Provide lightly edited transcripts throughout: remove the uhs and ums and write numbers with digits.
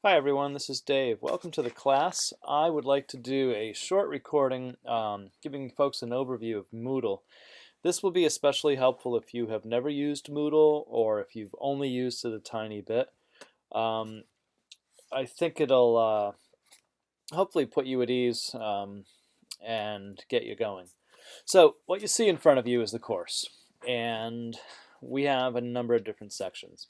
Hi everyone, this is Dave. Welcome to the class. I would like to do a short recording giving folks an overview of Moodle. This will be especially helpful if you have never used Moodle or if you've only used it a tiny bit. Um, I think it'll hopefully put you at ease and get you going. So what you see in front of you is the course, and we have a number of different sections.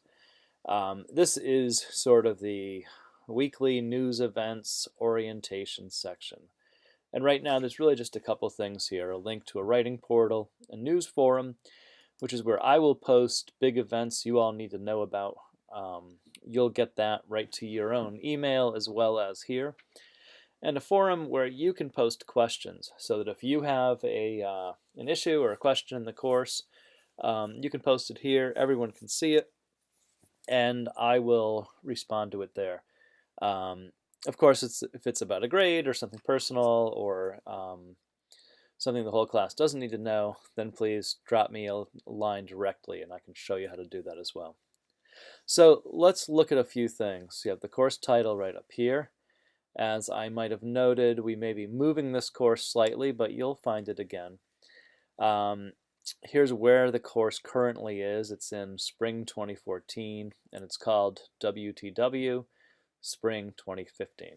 This is sort of the weekly news events orientation section. And right now there's really just a couple things here, a link to a writing portal, a news forum, which is where I will post big events you all need to know about. You'll get that right to your own email as well as here. And a forum where you can post questions so that if you have an issue or a question in the course, you can post it here, everyone can see it, and I will respond to it there. Of course, if it's about a grade or something personal or something the whole class doesn't need to know, then please drop me a line directly and I can show you how to do that as well. So let's look at a few things. You have the course title right up here. As I might have noted, we may be moving this course slightly, but you'll find it again. Here's where the course currently is. It's in spring 2014 and it's called WTW Spring 2015.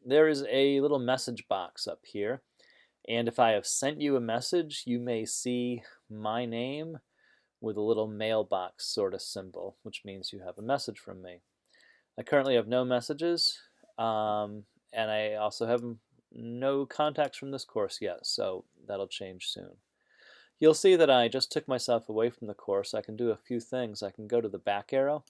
There is a little message box up here, and if I have sent you a message, you may see my name with a little mailbox sort of symbol, which means you have a message from me. I currently have no messages, and I also have no contacts from this course yet, so that'll change soon. You'll see that I just took myself away from the course. I can do a few things. I can go to the back arrow.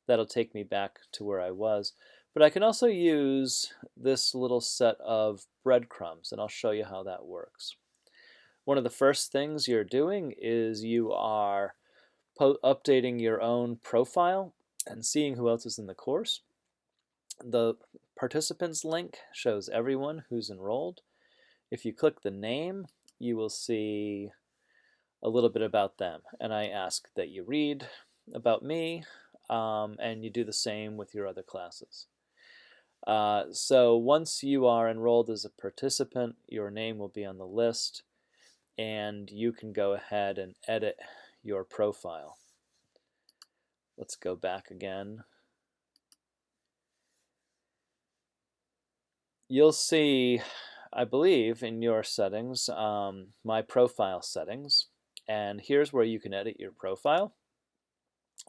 That'll take me back to where I was. But I can also use this little set of breadcrumbs, and I'll show you how that works. One of the first things you're doing is you are updating your own profile and seeing who else is in the course. The participants link shows everyone who's enrolled. If you click the name, you will see a little bit about them, and I ask that you read about me, and you do the same with your other classes. So once you are enrolled as a participant, your name will be on the list, and you can go ahead and edit your profile. Let's go back again. You'll see, I believe, in your settings, my profile settings, and here's where you can edit your profile.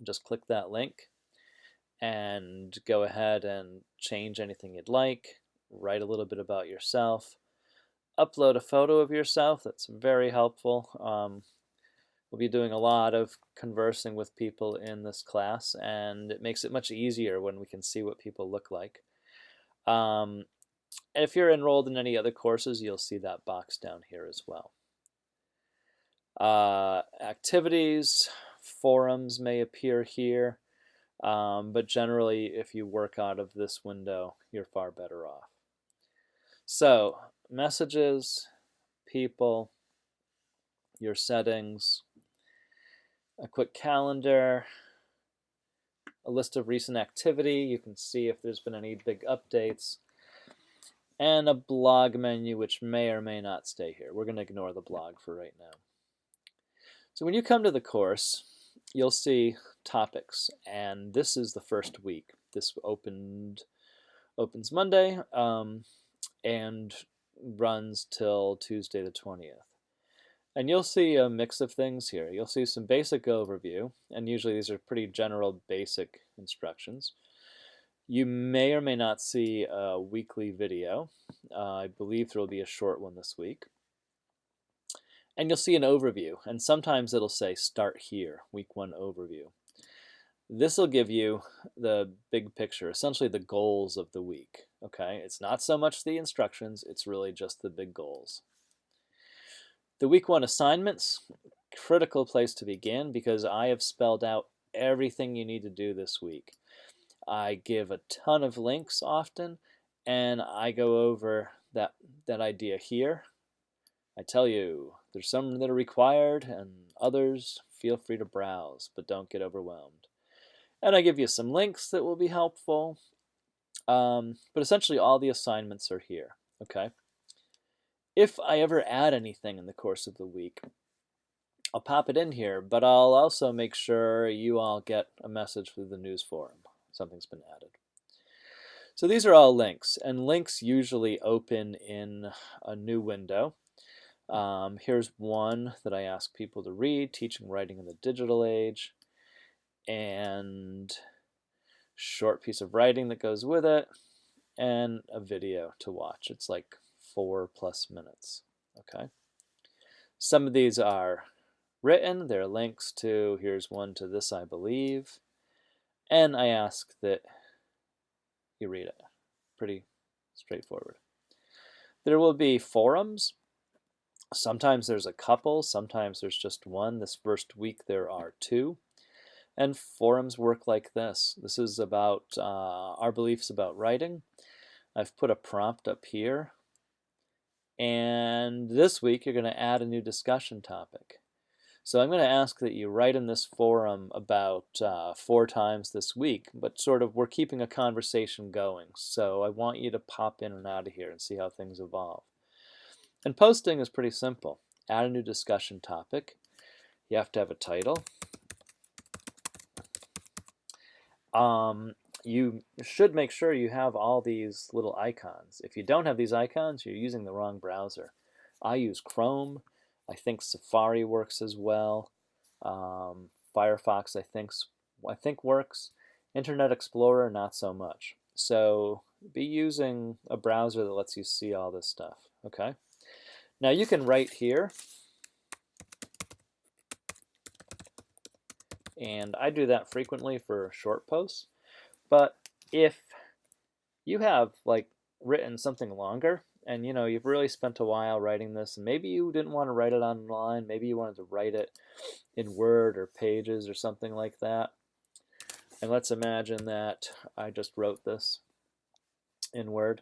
Just click that link and go ahead and change anything you'd like, write a little bit about yourself, upload a photo of yourself. That's very helpful. We'll be doing a lot of conversing with people in this class, and it makes it much easier when we can see what people look like. If you're enrolled in any other courses, you'll see that box down here as well. Activities, forums may appear here, but generally if you work out of this window, you're far better off. So, messages, people, your settings, a quick calendar, a list of recent activity. You can see if there's been any big updates, and a blog menu, which may or may not stay here. We're going to ignore the blog for right now. So when you come to the course, you'll see topics, and this is the first week. This opens Monday and runs till Tuesday the 20th. And you'll see a mix of things here. You'll see some basic overview, and usually these are pretty general basic instructions. You may or may not see a weekly video. I believe there will be a short one this week. And you'll see an overview, and sometimes it'll say start here, week 1 overview. This will give you the big picture, essentially the goals of the week. Okay, it's not so much the instructions, it's really just the big goals. The week 1 assignments, critical place to begin because I have spelled out everything you need to do this week. I give a ton of links often, and I go over that idea here. I tell you, there's some that are required and others feel free to browse, but don't get overwhelmed. And I give you some links that will be helpful. But essentially all the assignments are here, okay? If I ever add anything in the course of the week, I'll pop it in here, but I'll also make sure you all get a message through the news forum. Something's been added. So these are all links, and links usually open in a new window. Here's one that I ask people to read, Teaching Writing in the Digital Age, and short piece of writing that goes with it, and a video to watch. It's like 4+ minutes, okay? Some of these are written. There are links to, here's one to This I Believe, and I ask that you read it. Pretty straightforward. There will be forums. Sometimes there's a couple, sometimes there's just one. This first week there are 2. And forums work like this. This is about our beliefs about writing. I've put a prompt up here. And this week you're going to add a new discussion topic. So I'm going to ask that you write in this forum about 4 times this week, but sort of we're keeping a conversation going. So I want you to pop in and out of here and see how things evolve. And posting is pretty simple. Add a new discussion topic. You have to have a title. You should make sure you have all these little icons. If you don't have these icons, you're using the wrong browser. I use Chrome. I think Safari works as well. Firefox, I think works. Internet Explorer, not so much. So be using a browser that lets you see all this stuff. Okay. Now you can write here, and I do that frequently for short posts. But if you have like written something longer, and you've really spent a while writing this, and maybe you didn't want to write it online, maybe you wanted to write it in Word or Pages or something like that. And let's imagine that I just wrote this in Word.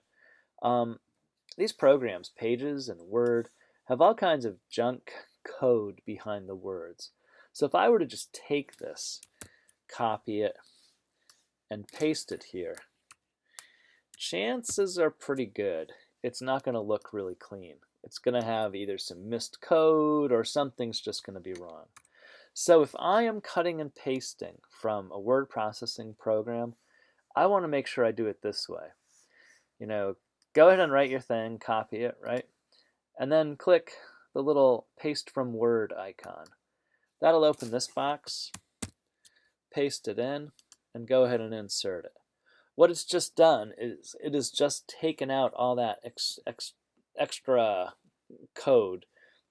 These programs, Pages and Word, have all kinds of junk code behind the words. So if I were to just take this, copy it, and paste it here, chances are pretty good it's not going to look really clean. It's going to have either some missed code or something's just going to be wrong. So if I am cutting and pasting from a word processing program, I want to make sure I do it this way. Go ahead and write your thing, copy it, right? And then click the little paste from Word icon. That'll open this box, paste it in, and go ahead and insert it. What it's just done is it has just taken out all that extra code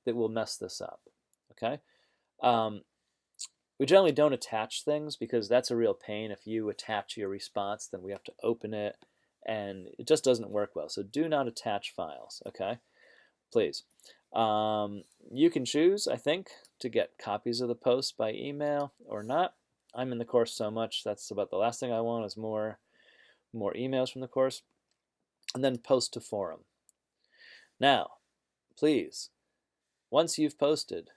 that will mess this up, okay? We generally don't attach things because that's a real pain. If you attach your response, then we have to open it, and it just doesn't work well. So do not attach files, okay? Please. You can choose, I think, to get copies of the post by email or not. I'm in the course so much, that's about the last thing I want is more emails from the course. And then post to forum. Now, please, once you've posted,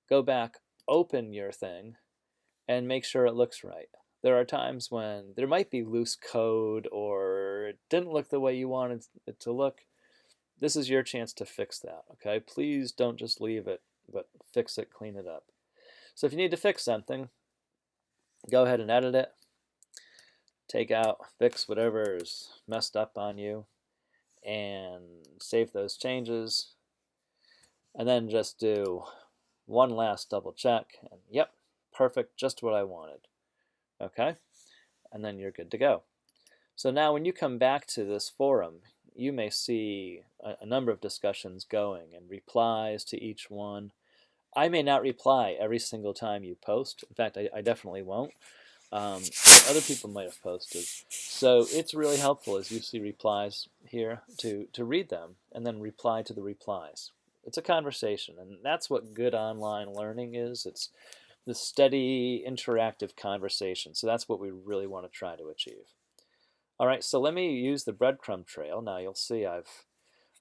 go back, open your thing, and make sure it looks right. There are times when there might be loose code or it didn't look the way you wanted it to look. This is your chance to fix that, okay? Please don't just leave it, but fix it, clean it up. So if you need to fix something, go ahead and edit it. Take out, fix whatever is messed up on you, and save those changes. And then just do one last double check, and yep, perfect, just what I wanted. Okay? And then you're good to go. So now when you come back to this forum, you may see a number of discussions going and replies to each one. I may not reply every single time you post. In fact, I definitely won't. Other people might have posted. So it's really helpful as you see replies here to read them and then reply to the replies. It's a conversation, and that's what good online learning is. It's the steady, interactive conversation. So that's what we really want to try to achieve. All right, so let me use the breadcrumb trail. Now you'll see I've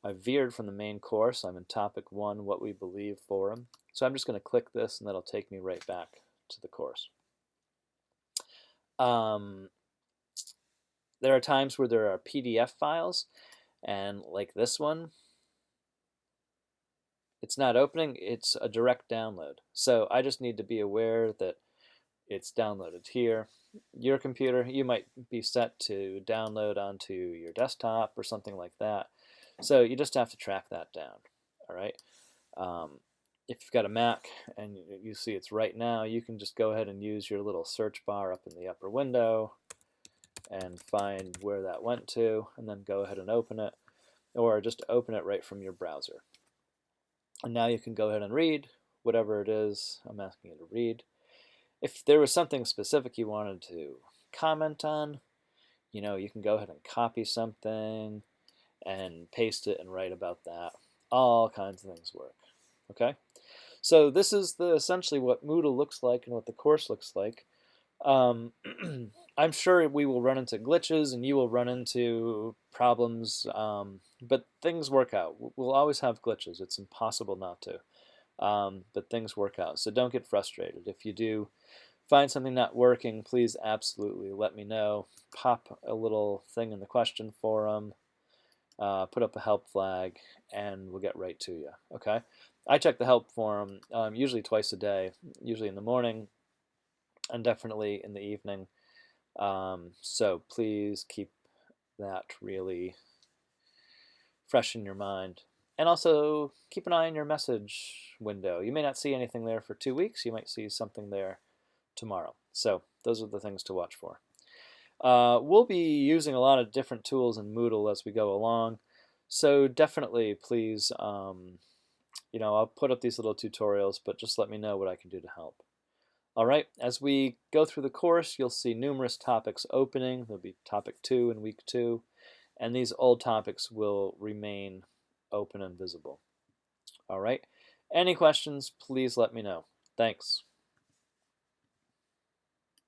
veered from the main course. I'm in topic 1, What We Believe forum. So I'm just going to click this, and that'll take me right back to the course. There are times where there are PDF files, and like this one, it's not opening, it's a direct download. So I just need to be aware that it's downloaded here. Your computer, you might be set to download onto your desktop or something like that. So you just have to track that down. All right. If you've got a Mac and you see it's right now, you can just go ahead and use your little search bar up in the upper window and find where that went to, and then go ahead and open it, or just open it right from your browser. And now you can go ahead and read whatever it is I'm asking you to read. If there was something specific you wanted to comment on, you can go ahead and copy something and paste it and write about that. All kinds of things work. Okay? So this is essentially what Moodle looks like and what the course looks like. I'm sure we will run into glitches and you will run into problems, but things work out. We'll always have glitches. It's impossible not to. But things work out. So don't get frustrated. If you do find something not working, please absolutely let me know. Pop a little thing in the question forum, put up a help flag, and we'll get right to you. Okay? I check the help forum usually twice a day, usually in the morning and definitely in the evening. So please keep that really fresh in your mind. And also keep an eye on your message window. You may not see anything there for 2 weeks. You might see something there tomorrow. So those are the things to watch for. We'll be using a lot of different tools in Moodle as we go along. So definitely, please, I'll put up these little tutorials, but just let me know what I can do to help. All right, as we go through the course, you'll see numerous topics opening. There'll be topic 2 in week 2, and these old topics will remain open and visible. All right, any questions, please let me know. Thanks.